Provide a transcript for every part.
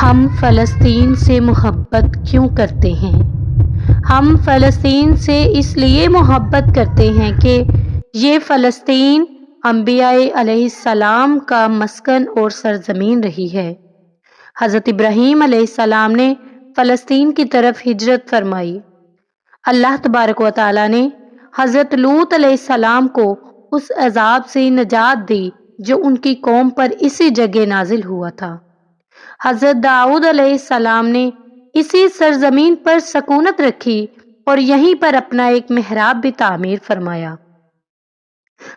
ہم فلسطین سے محبت کیوں کرتے ہیں؟ ہم فلسطین سے اس لیے محبت کرتے ہیں کہ یہ فلسطین انبیاء علیہ السلام کا مسکن اور سرزمین رہی ہے۔ حضرت ابراہیم علیہ السلام نے فلسطین کی طرف ہجرت فرمائی۔ اللہ تبارک و تعالیٰ نے حضرت لوط علیہ السلام کو اس عذاب سے نجات دی جو ان کی قوم پر اسی جگہ نازل ہوا تھا۔ حضرت داؤد علیہ السلام نے اسی سرزمین پر سکونت رکھی اور یہیں پر اپنا ایک محراب بھی تعمیر فرمایا۔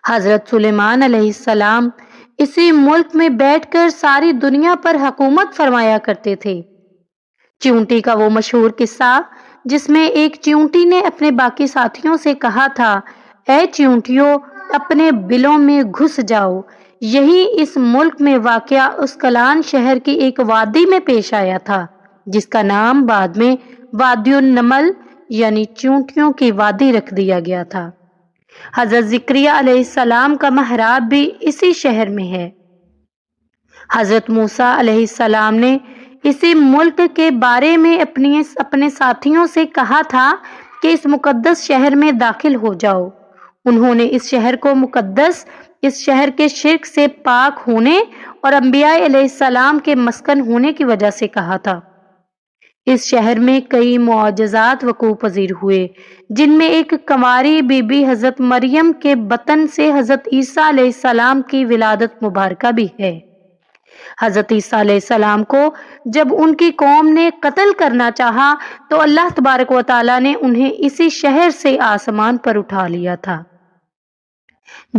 حضرت سلیمان علیہ السلام اسی ملک میں بیٹھ کر ساری دنیا پر حکومت فرمایا کرتے تھے۔ چیونٹی کا وہ مشہور قصہ جس میں ایک چیونٹی نے اپنے باقی ساتھیوں سے کہا تھا، اے چیونٹیوں اپنے بلوں میں گھس جاؤ، یہی اس ملک میں واقع اسکلان شہر کی ایک وادی میں پیش آیا تھا جس کا نام بعد میں وادی النمل یعنی چیونٹیوں کی وادی رکھ دیا گیا تھا۔ حضرت زکریا علیہ السلام کا محراب بھی اسی شہر میں ہے۔ حضرت موسیٰ علیہ السلام نے اسی ملک کے بارے میں اپنے ساتھیوں سے کہا تھا کہ اس مقدس شہر میں داخل ہو جاؤ۔ انہوں نے اس شہر کو مقدس، اس شہر کے شرک سے پاک ہونے اور انبیاء علیہ السلام کے مسکن ہونے کی وجہ سے کہا تھا۔ اس شہر میں کئی معجزات وقوع پذیر ہوئے جن میں ایک کنواری بی بی حضرت مریم کے بطن سے حضرت عیسیٰ علیہ السلام کی ولادت مبارکہ بھی ہے۔ حضرت عیسیٰ علیہ السلام کو جب ان کی قوم نے قتل کرنا چاہا تو اللہ تبارک و تعالیٰ نے انہیں اسی شہر سے آسمان پر اٹھا لیا تھا۔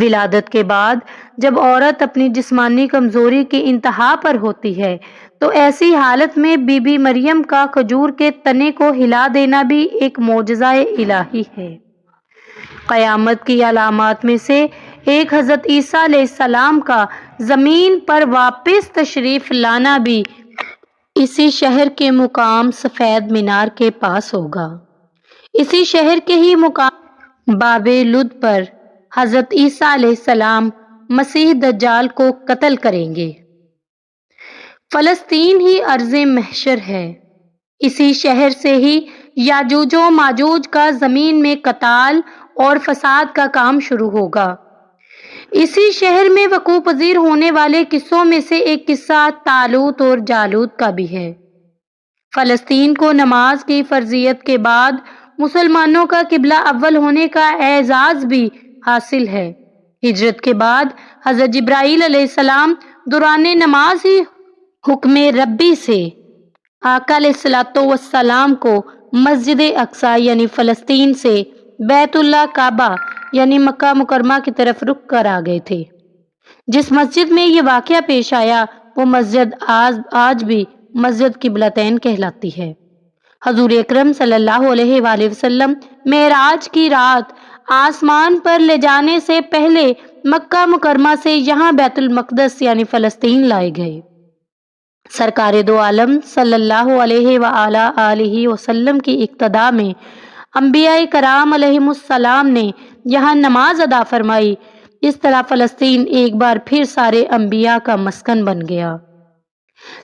ولادت کے بعد جب عورت اپنی جسمانی کمزوری کی انتہا پر ہوتی ہے تو ایسی حالت میں بی بی مریم کا کھجور کے تنے کو ہلا دینا بھی ایک معجزہ الہی ہے۔ قیامت کی علامات میں سے ایک حضرت عیسیٰ علیہ السلام کا زمین پر واپس تشریف لانا بھی اسی شہر کے مقام سفید مینار کے پاس ہوگا۔ اسی شہر کے ہی مقام باب لد پر حضرت عیسیٰ علیہ السلام مسیح دجال کو قتل کریں گے۔ فلسطین ہی ارض محشر ہے۔ اسی شہر سے ہی یاجوج و ماجوج کا زمین میں قتال اور فساد کا کام شروع ہوگا۔ اسی شہر میں وقوع پذیر ہونے والے قصوں میں سے ایک قصہ طالوت اور جالوت کا بھی ہے۔ فلسطین کو نماز کی فرضیت کے بعد مسلمانوں کا قبلہ اول ہونے کا اعزاز بھی حاصل ہے۔ ہجرت کے بعد حضرت جبرائیل علیہ السلام دوران نماز ہی حکم ربی سے آقا علیہ الصلوۃ والسلام کو مسجد اقصی یعنی فلسطین سے بیت اللہ کعبہ یعنی مکہ مکرمہ کی طرف رخ کر آ گئے تھے۔ جس مسجد میں یہ واقعہ پیش آیا وہ مسجد آج بھی مسجد قبلتین کہلاتی ہے۔ حضور اکرم صلی اللہ علیہ وآلہ وسلم معراج کی رات آسمان پر لے جانے سے پہلے مکہ مکرمہ سے یہاں بیت المقدس یعنی فلسطین لائے گئے۔ سرکار دو عالم صلی اللہ علیہ وآلہ آلہ وسلم کی اقتداء میں انبیاء کرام علیہم السلام نے یہاں نماز ادا فرمائی۔ اس طرح فلسطین ایک بار پھر سارے انبیاء کا مسکن بن گیا۔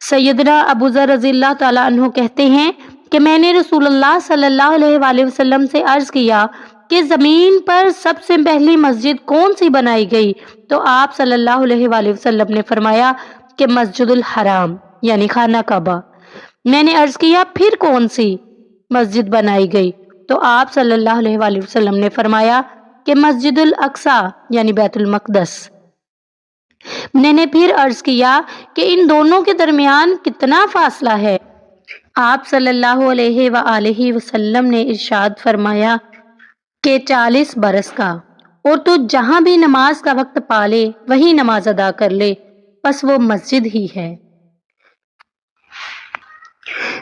سیدنا ابو ذر رضی اللہ تعالیٰ عنہ کہتے ہیں کہ میں نے رسول اللہ صلی اللہ علیہ وآلہ وسلم سے عرض کیا کہ زمین پر سب سے پہلی مسجد کون سی بنائی گئی؟ تو آپ صلی اللہ علیہ وآلہ وسلم نے فرمایا کہ مسجد الحرام یعنی خانہ کعبہ۔ میں نے عرض کیا پھر کون سی مسجد بنائی گئی؟ تو آپ صلی اللہ علیہ وآلہ وسلم نے فرمایا کہ مسجد الاقصی یعنی بیت المقدس۔ میں نے پھر عرض کیا کہ ان دونوں کے درمیان کتنا فاصلہ ہے؟ آپ صلی اللہ علیہ وآلہ وسلم نے ارشاد فرمایا کہ 40 برس کا، اور تو جہاں بھی نماز کا وقت پالے وہی نماز ادا کر لے، بس وہ مسجد ہی ہے۔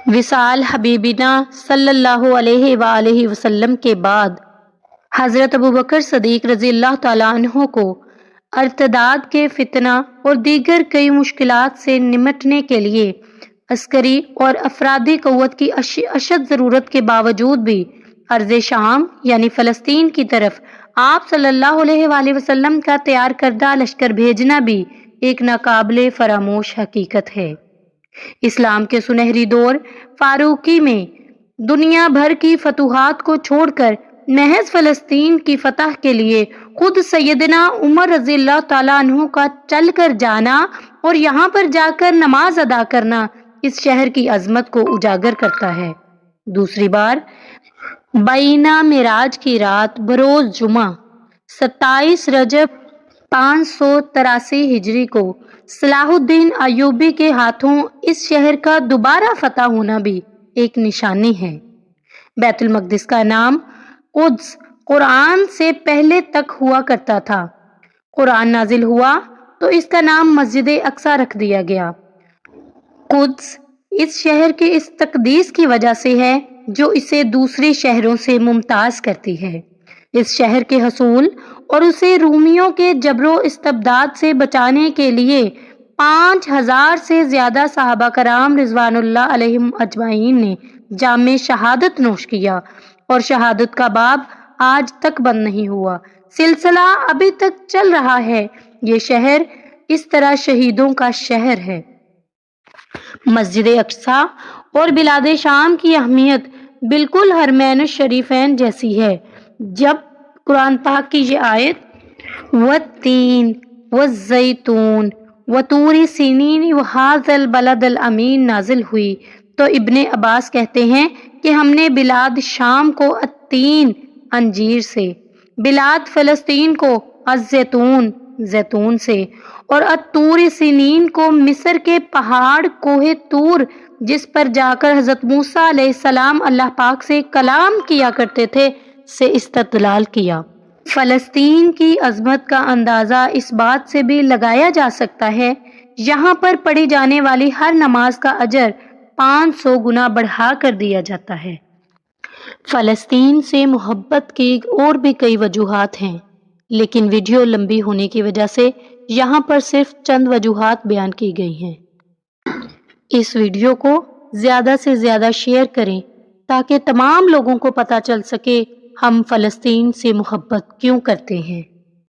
وصال حبیبنا صلی اللہ علیہ وآلہ وسلم کے بعد حضرت ابوبکر صدیق رضی اللہ تعالیٰ عنہ کو ارتداد کے فتنہ اور دیگر کئی مشکلات سے نمٹنے کے لیے عسکری اور افرادی قوت کی اشد ضرورت کے باوجود بھی ارض شام یعنی فلسطین کی طرف آپ صلی اللہ علیہ وآلہ وسلم کا تیار کردہ لشکر بھیجنا بھی ایک ناقابل فراموش حقیقت ہے۔ اسلام کے سنہری دور فاروقی میں دنیا بھر کی فتوحات کو چھوڑ کر محض فلسطین کی فتح کے لیے خود سیدنا عمر رضی اللہ تعالیٰ عنہ کا چل کر جانا اور یہاں پر جا کر نماز ادا کرنا اس شہر کی عظمت کو اجاگر کرتا ہے۔ دوسری بار بینا معراج کی رات بروز جمعہ 27 رجب 583 ہجری کو صلاح الدین ایوبی کے ہاتھوں اس شہر کا دوبارہ فتح ہونا بھی ایک نشانی ہے۔ بیت المقدس کا نام قدس قرآن سے پہلے تک ہوا کرتا تھا۔ قرآن نازل ہوا تو اس کا نام مسجد اقصی رکھ دیا گیا۔ قدس اس شہر کے اس تقدیس کی وجہ سے ہے جو اسے دوسرے شہروں سے ممتاز کرتی ہے۔ اس شہر کے حصول اور اسے رومیوں کے جبر و استبداد سے بچانے کے لیے 5000 سے زیادہ صحابہ کرام رضوان اللہ علیہم اجمعین نے جام شہادت نوش کیا اور شہادت کا باب آج تک بند نہیں ہوا، سلسلہ ابھی تک چل رہا ہے۔ یہ شہر اس طرح شہیدوں کا شہر ہے۔ مسجد اقصی اور بلاد شام کی اہمیت بالکل حرمین الشریفین جیسی ہے۔ جب قرآن پاک کی یہ آیت والتین والزیتون وطور سینین وہذا البلد الامین نازل ہوئی تو ابن عباس کہتے ہیں کہ ہم نے بلاد شام کو التین انجیر سے، بلاد فلسطین کو الزیتون زیتون سے اور الطور سینین کو مصر کے پہاڑ کوہ طور جس پر جا کر حضرت موسیٰ علیہ السلام اللہ پاک سے کلام کیا کرتے تھے سے استدلال کیا۔ فلسطین کی عظمت کا اندازہ اس بات سے بھی لگایا جا سکتا ہے یہاں پر پڑھی جانے والی ہر نماز کا اجر 500 گنا بڑھا کر دیا جاتا ہے۔ فلسطین سے محبت کی اور بھی کئی وجوہات ہیں، لیکن ویڈیو لمبی ہونے کی وجہ سے یہاں پر صرف چند وجوہات بیان کی گئی ہیں۔ اس ویڈیو کو زیادہ سے زیادہ شیئر کریں تاکہ تمام لوگوں کو پتہ چل سکے ہم فلسطین سے محبت کیوں کرتے ہیں۔